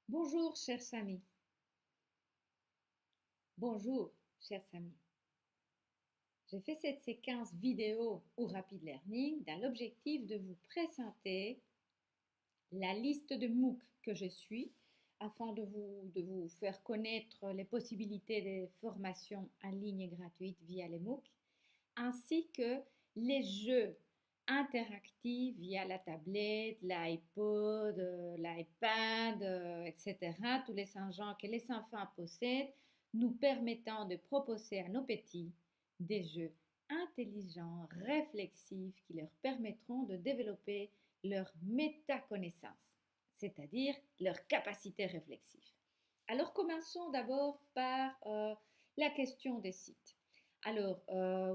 Bonjour, chers amis. Bonjour, chers amis. J'ai fait cette séquence vidéo ou rapid learning dans l'objectif de vous présenter la liste de MOOC que je suis afin de vous faire connaître les possibilités de formation en ligne gratuite via les MOOC, ainsi que les jeux interactifs via la tablette, l'iPod, l'iPad, etc. Tous les engins que les enfants possèdent, nous permettant de proposer à nos petits des jeux intelligents, réflexifs, qui leur permettront de développer leur métaconnaissance, c'est-à-dire leur capacité réflexive. Alors commençons d'abord par la question des sites. Alors,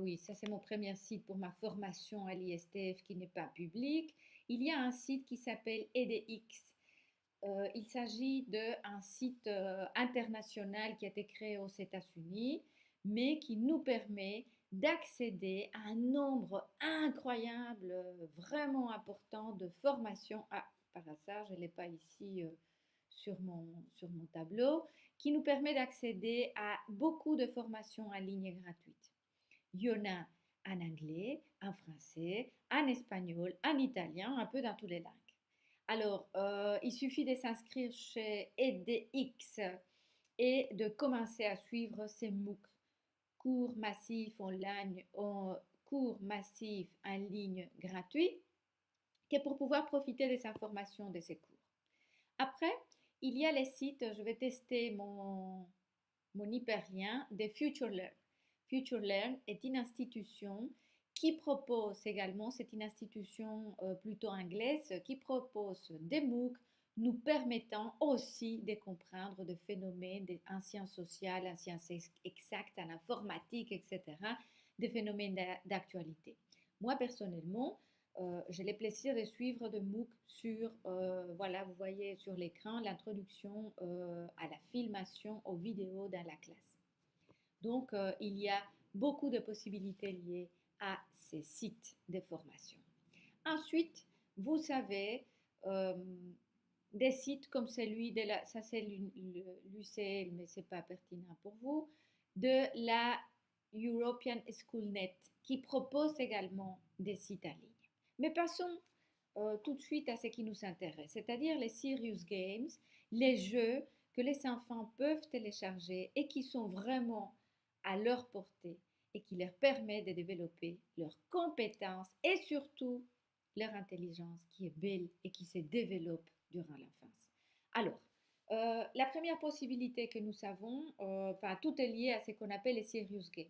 oui, ça c'est mon premier site pour ma formation à l'ISTF qui n'est pas public. Il y a un site qui s'appelle EDX. Il s'agit d'un site international qui a été créé aux États-Unis, mais qui nous permet d'accéder à un nombre incroyable, vraiment important de formations. Ah, par hasard, je ne l'ai pas ici sur mon tableau, qui nous permet d'accéder à beaucoup de formations en ligne gratuites. Il y en a en anglais, en français, en espagnol, en italien, un peu dans toutes les langues. Alors, il suffit de s'inscrire chez EDX et de commencer à suivre ces MOOC, cours massifs cours massifs en ligne gratuits, que pour pouvoir profiter des informations de ces cours. Après, il y a les sites, je vais tester mon hyperlien de FutureLearn. FutureLearn est une institution qui propose également, c'est une institution plutôt anglaise, qui propose des MOOC nous permettant aussi de comprendre des phénomènes en sciences sociales, en sciences exactes, en informatique, etc., des phénomènes d'actualité. Moi, personnellement, j'ai le plaisir de suivre de MOOC sur, voilà, vous voyez sur l'écran l'introduction à la filmation aux vidéos dans la classe. Donc, il y a beaucoup de possibilités liées à ces sites de formation. Ensuite, vous savez, euh, des sites comme celui de la, ça c'est l'UCL, mais ce n'est pas pertinent pour vous, de la European Schoolnet, qui propose également des sites en ligne. Mais passons tout de suite à ce qui nous intéresse, c'est-à-dire les serious games, les jeux que les enfants peuvent télécharger et qui sont vraiment à leur portée et qui leur permettent de développer leurs compétences et surtout leur intelligence qui est belle et qui se développe durant l'enfance. Alors, la première possibilité que nous savons, enfin tout est lié à ce qu'on appelle les serious games.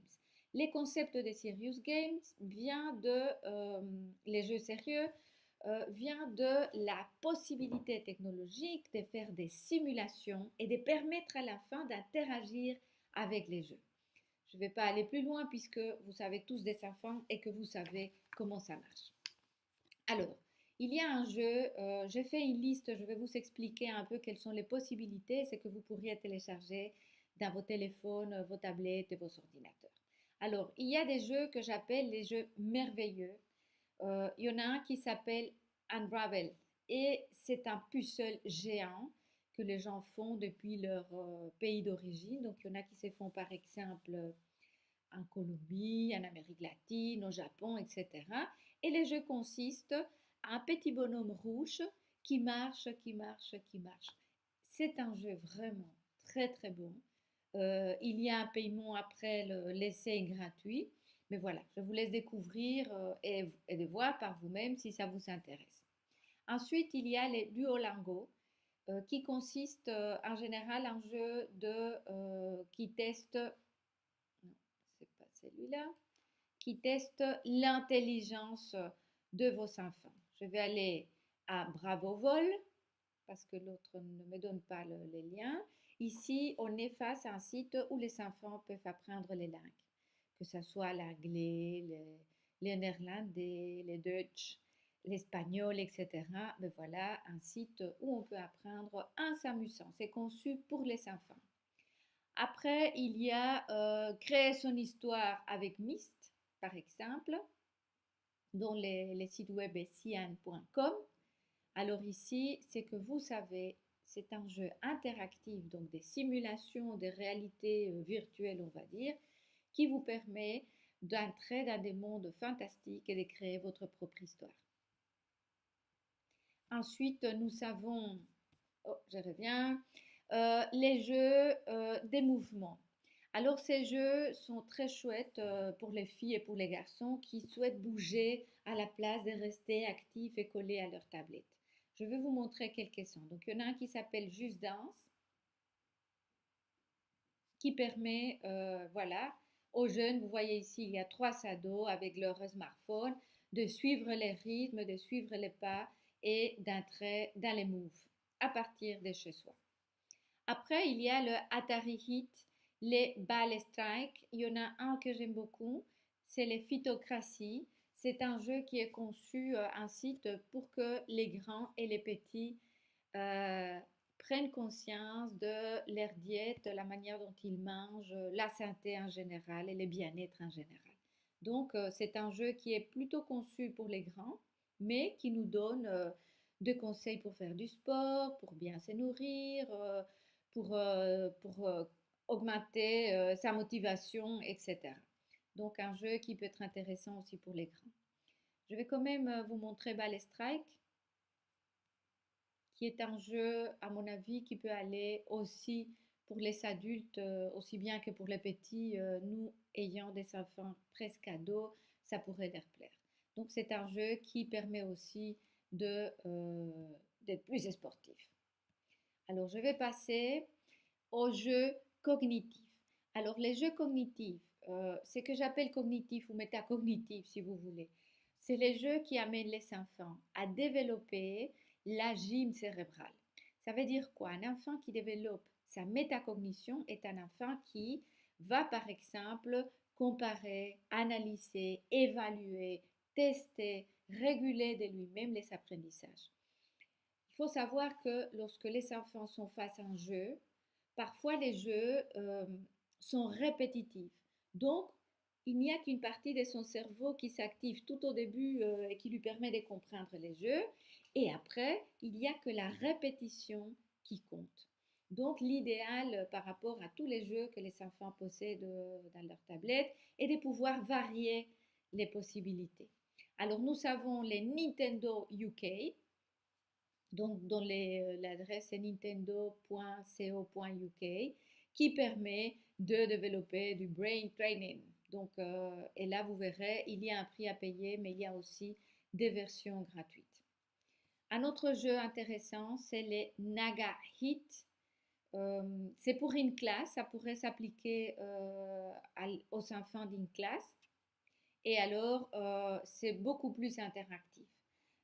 Les concepts des serious games vient de les jeux sérieux vient de la possibilité technologique de faire des simulations et de permettre à l'enfant d'interagir avec les jeux. Je ne vais pas aller plus loin puisque vous savez tous des enfants et que vous savez comment ça marche. Alors, il y a un jeu, j'ai fait une liste, je vais vous expliquer un peu quelles sont les possibilités, c'est que vous pourriez télécharger dans vos téléphones, vos tablettes et vos ordinateurs. Alors, il y a des jeux que j'appelle les jeux merveilleux. Il y en a un qui s'appelle Unravel et c'est un puzzle géant que les gens font depuis leur pays d'origine. Donc, il y en a qui se font par exemple en Colombie, en Amérique latine, au Japon, etc. Et le jeu consiste à un petit bonhomme rouge qui marche, qui marche, qui marche. C'est un jeu vraiment très très bon. Il y a un paiement après l'essai gratuit. Mais voilà, je vous laisse découvrir et de voir par vous-même si ça vous intéresse. Ensuite, il y a les Duolingo, qui consiste en général en jeu qui teste, non, c'est pas celui-là, qui teste l'intelligence de vos enfants. Je vais aller à Bravo Vol parce que l'autre ne me donne pas les liens. Ici, on est face à un site où les enfants peuvent apprendre les langues, que ce soit l'anglais, les néerlandais, les Dutch, l'espagnol, etc. Mais voilà un site où on peut apprendre en s'amusant. C'est conçu pour les enfants. Après, il y a créer son histoire avec Myst, par exemple, dont les sites web est cyan.com. Alors ici, c'est que vous savez c'est un jeu interactif, donc des simulations des réalités virtuelles, on va dire, qui vous permet d'entrer dans des mondes fantastiques et de créer votre propre histoire. Ensuite, nous avons, oh, je reviens, les jeux des mouvements. Alors ces jeux sont très chouettes pour les filles et pour les garçons qui souhaitent bouger à la place de rester actifs et collés à leur tablette. Je vais vous montrer quelques-uns. Donc il y en a un qui s'appelle Just Dance, qui permet, voilà, aux jeunes, vous voyez ici, il y a 3 ados avec leur smartphone, de suivre les rythmes, de suivre les pas et d'entrer dans les moves à partir de chez soi. Après, il y a le Atari Hit, les Ball Strike. Il y en a un que j'aime beaucoup, c'est les Phytocratie. C'est un jeu qui est conçu ainsi pour que les grands et les petits euh, prennent conscience de leur diète, la manière dont ils mangent, la santé en général et le bien-être en général. Donc, c'est un jeu qui est plutôt conçu pour les grands, mais qui nous donne des conseils pour faire du sport, pour bien se nourrir, pour augmenter sa motivation, etc. Donc, un jeu qui peut être intéressant aussi pour les grands. Je vais quand même vous montrer Ball Strike, qui est un jeu, à mon avis, qui peut aller aussi pour les adultes, aussi bien que pour les petits. Nous, ayant des enfants presque ados, ça pourrait leur plaire. Donc, c'est un jeu qui permet aussi d'être plus sportif. Alors, je vais passer aux jeux cognitifs. Alors, les jeux cognitifs, ce que j'appelle cognitif ou métacognitif, si vous voulez, c'est les jeux qui amènent les enfants à développer la gym cérébrale. Ça veut dire quoi? Un enfant qui développe sa métacognition est un enfant qui va, par exemple, comparer, analyser, évaluer, tester, réguler de lui-même les apprentissages. Il faut savoir que lorsque les enfants sont face à un jeu, parfois les jeux sont répétitifs. Donc, il n'y a qu'une partie de son cerveau qui s'active tout au début et qui lui permet de comprendre les jeux. Et après, il n'y a que la répétition qui compte. Donc, l'idéal par rapport à tous les jeux que les enfants possèdent dans leur tablette est de pouvoir varier les possibilités. Alors, nous avons les Nintendo UK, donc dont l'adresse est nintendo.co.uk, qui permet de développer du brain training. Donc, et là, vous verrez, il y a un prix à payer, mais il y a aussi des versions gratuites. Un autre jeu intéressant, c'est les Naga Hit. C'est pour une classe, ça pourrait s'appliquer aux enfants d'une classe. Et alors, c'est beaucoup plus interactif.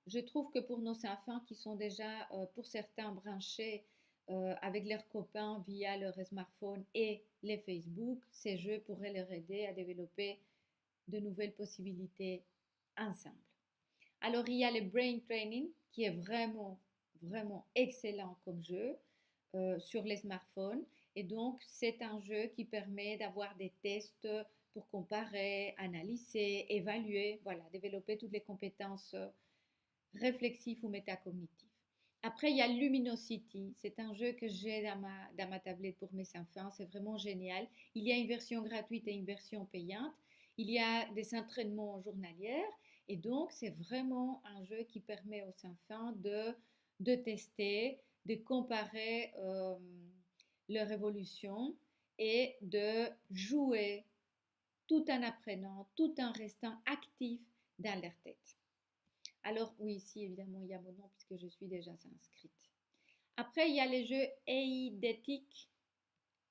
Je trouve que pour nos enfants qui sont déjà, pour certains, branchés avec leurs copains via leur smartphone et les Facebook, ces jeux pourraient leur aider à développer de nouvelles possibilités ensemble. Alors, il y a le Brain Training qui est vraiment, vraiment excellent comme jeu sur les smartphones. Et donc, c'est un jeu qui permet d'avoir des tests pour comparer, analyser, évaluer, voilà, développer toutes les compétences réflexives ou métacognitives. Après, il y a Luminosity. C'est un jeu que j'ai dans ma tablette pour mes enfants. C'est vraiment génial. Il y a une version gratuite et une version payante. Il y a des entraînements journaliers. Et donc, c'est vraiment un jeu qui permet aux enfants de tester, de comparer leur évolution et de jouer tout en apprenant, tout en restant actif dans leur tête. Alors oui, ici évidemment il y a mon nom puisque je suis déjà inscrite. Après il y a les jeux eidetic,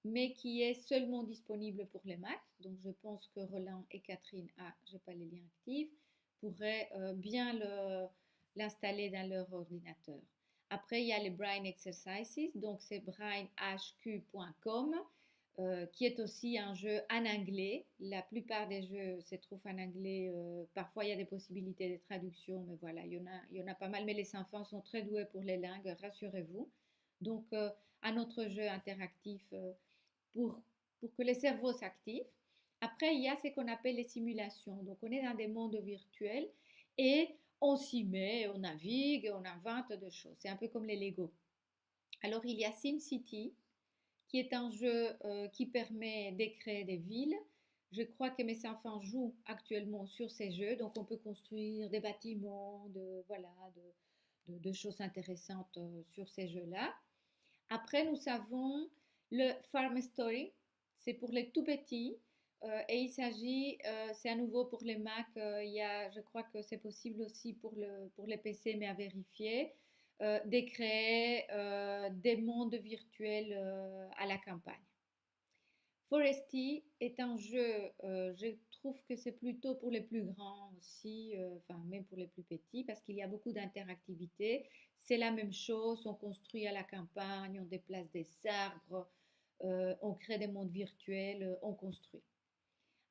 mais qui est seulement disponible pour les Mac. Donc je pense que Roland et Catherine, j'ai pas les liens actifs, pourraient bien l'installer dans leur ordinateur. Après il y a les Brain Exercises, donc c'est brainhq.com. Qui est aussi un jeu en anglais. La plupart des jeux se trouvent en anglais. Parfois, il y a des possibilités de traduction, mais voilà, il y en a pas mal. Mais les enfants sont très doués pour les langues, rassurez-vous. Donc, un autre jeu interactif pour, pour que le cerveau s'active. Après, il y a ce qu'on appelle les simulations. Donc, on est dans des mondes virtuels et on s'y met, on navigue, on invente des choses. C'est un peu comme les Lego. Alors, il y a SimCity, qui est un jeu qui permet de créer des villes. Je crois que mes enfants jouent actuellement sur ces jeux, donc on peut construire des bâtiments, voilà, de choses intéressantes sur ces jeux-là. Après, nous avons le Farm Story, c'est pour les tout petits. Et il s'agit, c'est à nouveau pour les Mac, je crois que c'est possible aussi pour les PC, mais à vérifier, de créer des mondes virtuels à la campagne. Foresty est un jeu, je trouve que c'est plutôt pour les plus grands aussi, enfin même pour les plus petits, parce qu'il y a beaucoup d'interactivité. C'est la même chose, on construit à la campagne, on déplace des arbres, on crée des mondes virtuels, on construit.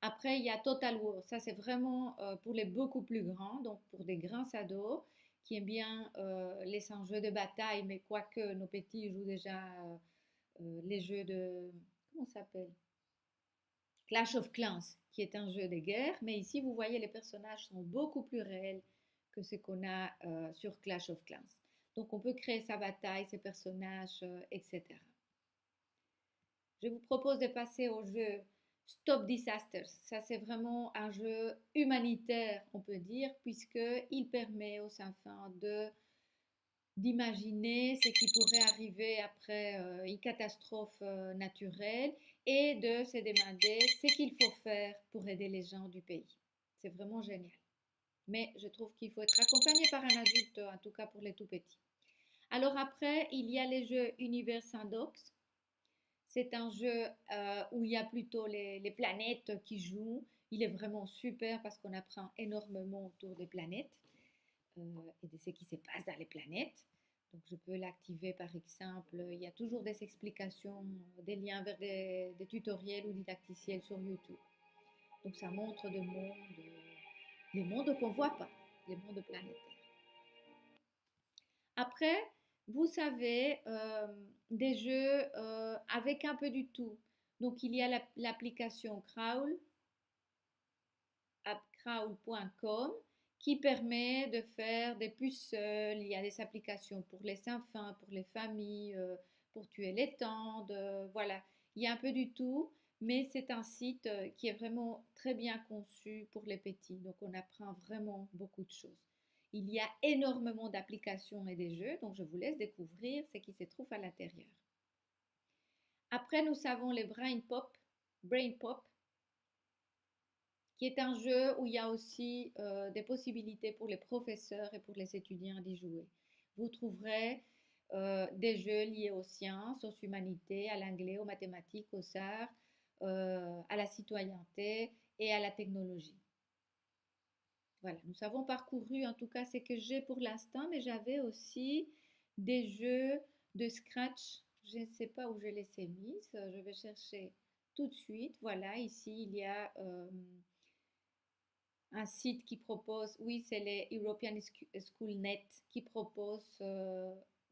Après, il y a Total War, ça c'est vraiment pour les beaucoup plus grands, donc pour des grands ados qui aiment bien les enjeux de bataille, mais quoique nos petits jouent déjà les jeux de... Comment ça s'appelle? Clash of Clans, qui est un jeu de guerre, mais ici vous voyez les personnages sont beaucoup plus réels que ce qu'on a sur Clash of Clans. Donc on peut créer sa bataille, ses personnages, etc. Je vous propose de passer au jeu Stop Disasters. Ça c'est vraiment un jeu humanitaire, on peut dire, puisqu'il permet aux enfants d'imaginer ce qui pourrait arriver après une catastrophe naturelle et de se demander ce qu'il faut faire pour aider les gens du pays. C'est vraiment génial. Mais je trouve qu'il faut être accompagné par un adulte, en tout cas pour les tout petits. Alors après, il y a les jeux Univers Indox. C'est un jeu où il y a plutôt les planètes qui jouent. Il est vraiment super parce qu'on apprend énormément autour des planètes et de ce qui se passe dans les planètes. Donc je peux l'activer par exemple. Il y a toujours des explications, des liens vers des tutoriels ou didacticiels sur YouTube. Donc ça montre les mondes qu'on ne voit pas, les mondes planétaires. Après, vous savez, des jeux avec un peu du tout. Donc il y a l'application Crawl, appcrawl.com, qui permet de faire des puzzles. Il y a des applications pour les enfants, pour les familles, pour tuer les tendes. Voilà, il y a un peu du tout, mais c'est un site qui est vraiment très bien conçu pour les petits. Donc on apprend vraiment beaucoup de choses. Il y a énormément d'applications et des jeux, donc je vous laisse découvrir ce qui se trouve à l'intérieur. Après, nous avons les Brain Pop, qui est un jeu où il y a aussi des possibilités pour les professeurs et pour les étudiants d'y jouer. Vous trouverez des jeux liés aux sciences, aux humanités, à l'anglais, aux mathématiques, aux arts, à la citoyenneté et à la technologie. Voilà, nous avons parcouru en tout cas ce que j'ai pour l'instant, mais j'avais aussi des jeux de scratch. Je ne sais pas où je les ai mis, je vais chercher tout de suite. Voilà, ici il y a un site qui propose, oui, c'est les European Schoolnet qui propose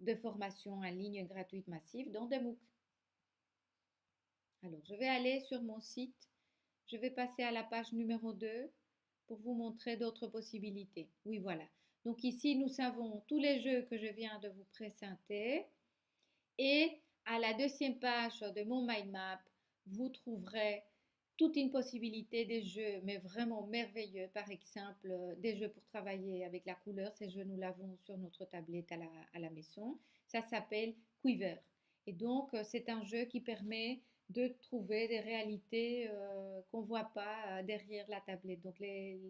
des formations en ligne gratuites massives, dont des MOOC. Alors, je vais aller sur mon site, je vais passer à la page numéro 2 pour vous montrer d'autres possibilités. Oui, voilà. Donc ici, nous avons tous les jeux que je viens de vous présenter. Et à la deuxième page de mon mind map, vous trouverez toute une possibilité des jeux, mais vraiment merveilleux. Par exemple, des jeux pour travailler avec la couleur. Ces jeux, nous l'avons sur notre tablette à la maison. Ça s'appelle Quiver. Et donc, c'est un jeu qui permet de trouver des réalités qu'on ne voit pas derrière la tablette. Donc, les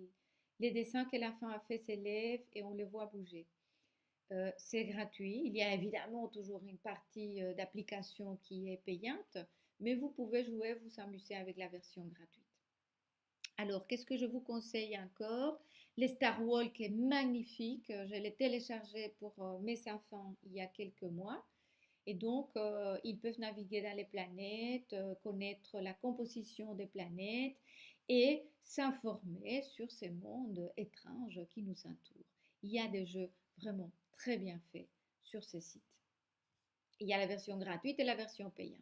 dessins que l'enfant a fait s'élèvent et on les voit bouger. C'est gratuit. Il y a évidemment toujours une partie d'application qui est payante, mais vous pouvez jouer, vous amuser avec la version gratuite. Alors, qu'est-ce que je vous conseille encore? Les Star Walk est magnifique. Je l'ai téléchargé pour mes enfants il y a quelques mois. Et donc, ils peuvent naviguer dans les planètes, connaître la composition des planètes et s'informer sur ces mondes étranges qui nous entourent. Il y a des jeux vraiment très bien faits sur ces sites. Il y a la version gratuite et la version payante.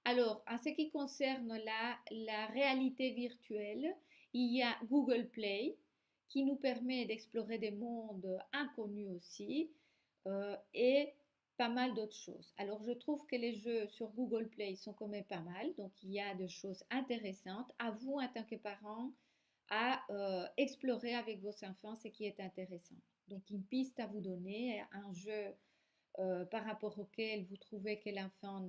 Alors, en ce qui concerne la réalité virtuelle, il y a Google Play qui nous permet d'explorer des mondes inconnus aussi et pas mal d'autres choses. Alors, je trouve que les jeux sur Google Play sont quand même pas mal. Donc, il y a des choses intéressantes. À vous, en tant que parents, à explorer avec vos enfants ce qui est intéressant. Donc, une piste à vous donner, un jeu par rapport auquel vous trouvez que l'enfant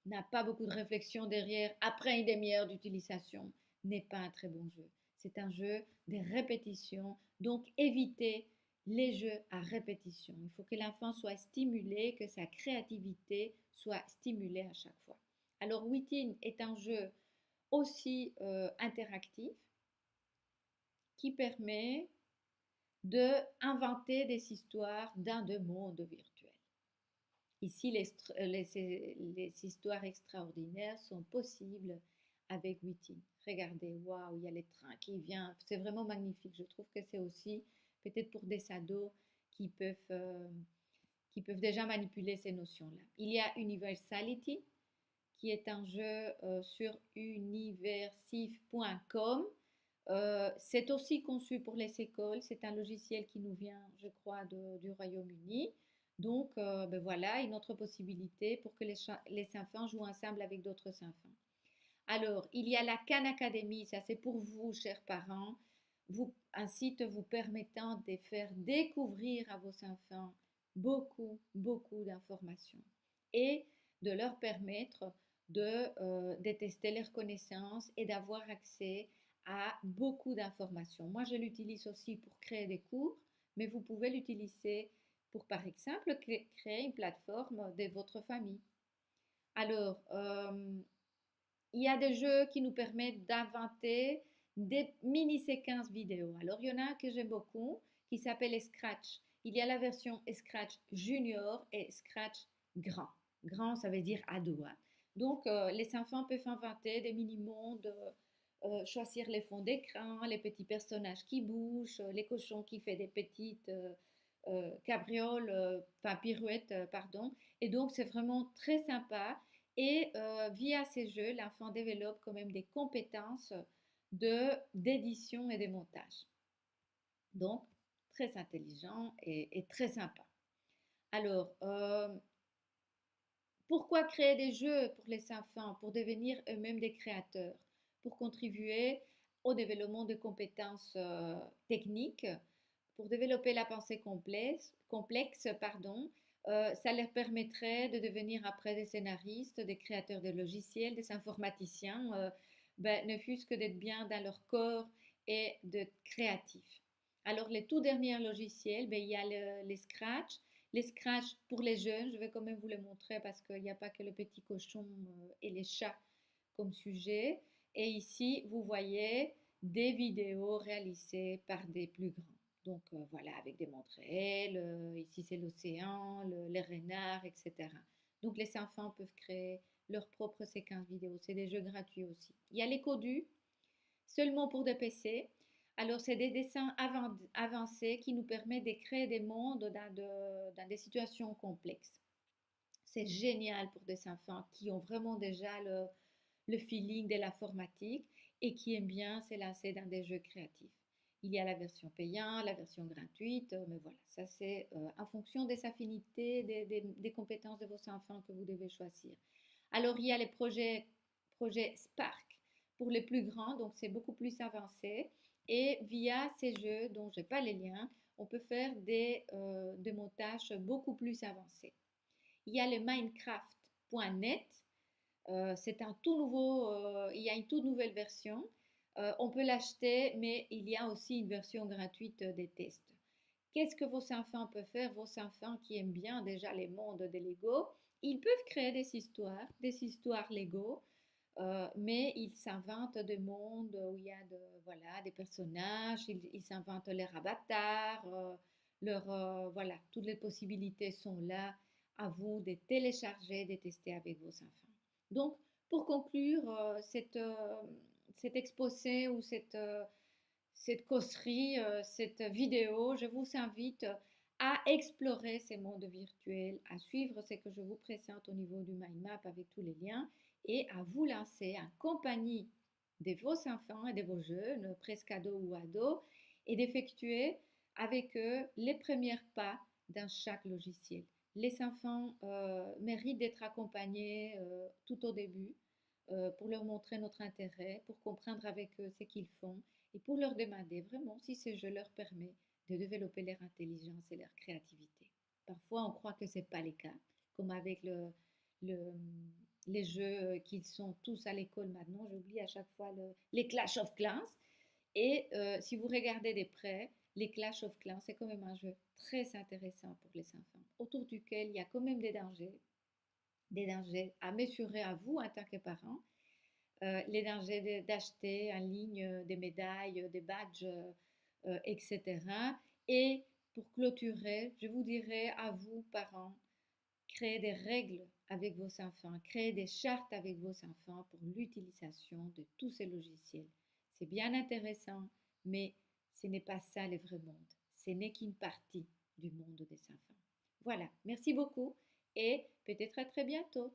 n'a pas beaucoup de réflexion derrière après une demi-heure d'utilisation n'est pas un très bon jeu. C'est un jeu de répétition, donc évitez les jeux à répétition. Il faut que l'enfant soit stimulé, que sa créativité soit stimulée à chaque fois. Alors Within est un jeu aussi interactif qui permet de inventer des histoires dans de mondes virtuels. Ici, les histoires extraordinaires sont possibles avec Within. Regardez, waouh, il y a les trains qui viennent. C'est vraiment magnifique. Je trouve que c'est aussi peut-être pour des ados qui peuvent, euh, qui peuvent déjà manipuler ces notions-là. Il y a Universality, qui est un jeu sur universif.com. C'est aussi conçu pour les écoles. C'est un logiciel qui nous vient, je crois, du Royaume-Uni. Donc, ben voilà, une autre possibilité pour que les enfants jouent ensemble avec d'autres enfants. Alors, il y a la Khan Academy, ça c'est pour vous, chers parents, un site vous permettant de faire découvrir à vos enfants beaucoup d'informations et de leur permettre de tester leurs connaissances et d'avoir accès à beaucoup d'informations. Moi, je l'utilise aussi pour créer des cours, mais vous pouvez l'utiliser pour, par exemple, créer une plateforme de votre famille. Alors, il y a des jeux qui nous permettent d'inventer des mini-séquences vidéo. Alors, il y en a que j'aime beaucoup qui s'appelle Scratch. Il y a la version Scratch Junior et Scratch Grand. Grand, ça veut dire ado, hein. Donc, les enfants peuvent inventer des mini-mondes, choisir les fonds d'écran, les petits personnages qui bougent, les cochons qui font des petites cabrioles, enfin pirouettes, pardon. Et donc, c'est vraiment très sympa. Et via ces jeux, l'enfant développe quand même des compétences d'édition et de montage. Donc, très intelligent et très sympa. Alors, pourquoi créer des jeux pour les enfants? Pour devenir eux-mêmes des créateurs, pour contribuer au développement de compétences techniques, pour développer la pensée complexe pardon. Ça leur permettrait de devenir après des scénaristes, des créateurs de logiciels, des informaticiens, ne fût-ce que d'être bien dans leur corps et d'être créatifs. Alors, les tout derniers logiciels, il y a les Scratch. Les Scratch pour les jeunes, je vais quand même vous les montrer parce qu'il n'y a pas que le petit cochon et les chats comme sujet. Et ici, vous voyez des vidéos réalisées par des plus grands. Donc voilà, avec des montres réelles, ici c'est l'océan, les renards, etc. Donc les enfants peuvent créer leur propre séquence vidéo. C'est des jeux gratuits aussi. Il y a les codus, seulement pour des PC. Alors c'est des dessins avancés qui nous permettent de créer des mondes dans des situations complexes. C'est génial pour des enfants qui ont vraiment déjà le feeling de l'informatique et qui aiment bien se lancer dans des jeux créatifs. Il y a la version payante, la version gratuite, mais voilà, ça c'est en fonction des affinités, des compétences de vos enfants que vous devez choisir. Alors il y a les projets Spark pour les plus grands, donc c'est beaucoup plus avancé. Et via ces jeux dont je n'ai pas les liens, on peut faire des montages beaucoup plus avancés. Il y a le Minecraft.net. C'est un tout nouveau, il y a une toute nouvelle version. On peut l'acheter, mais il y a aussi une version gratuite des tests. Qu'est-ce que vos enfants peuvent faire? Vos enfants qui aiment bien déjà les mondes des Lego, ils peuvent créer des histoires Lego, mais ils s'inventent des mondes où il y a voilà, des personnages, ils s'inventent leurs avatars, voilà, toutes les possibilités sont là à vous de télécharger, de tester avec vos enfants. Donc, pour conclure cet exposé ou cette causerie, cette vidéo, je vous invite à explorer ces mondes virtuels, à suivre ce que je vous présente au niveau du mind map avec tous les liens et à vous lancer en compagnie de vos enfants et de vos jeunes, presque ados ou ados, et d'effectuer avec eux les premiers pas dans chaque logiciel. Les enfants méritent d'être accompagnés tout au début pour leur montrer notre intérêt, pour comprendre avec eux ce qu'ils font et pour leur demander vraiment si ce jeu leur permet de développer leur intelligence et leur créativité. Parfois, on croit que ce n'est pas le cas, comme avec le- les jeux qu'ils sont tous à l'école maintenant. J'oublie à chaque fois les Clash of Clans. Et si vous regardez de près, les Clash of Clans, c'est quand même un jeu très intéressant pour les enfants, autour duquel il y a quand même des dangers à mesurer à vous en tant que parents, les dangers d'acheter en ligne des médailles, des badges, etc. Et pour clôturer, je vous dirais à vous, parents, créez des règles avec vos enfants, créez des chartes avec vos enfants pour l'utilisation de tous ces logiciels. C'est bien intéressant, mais ce n'est pas ça le vrai monde. Ce n'est qu'une partie du monde des enfants. Voilà, merci beaucoup et peut-être à très bientôt.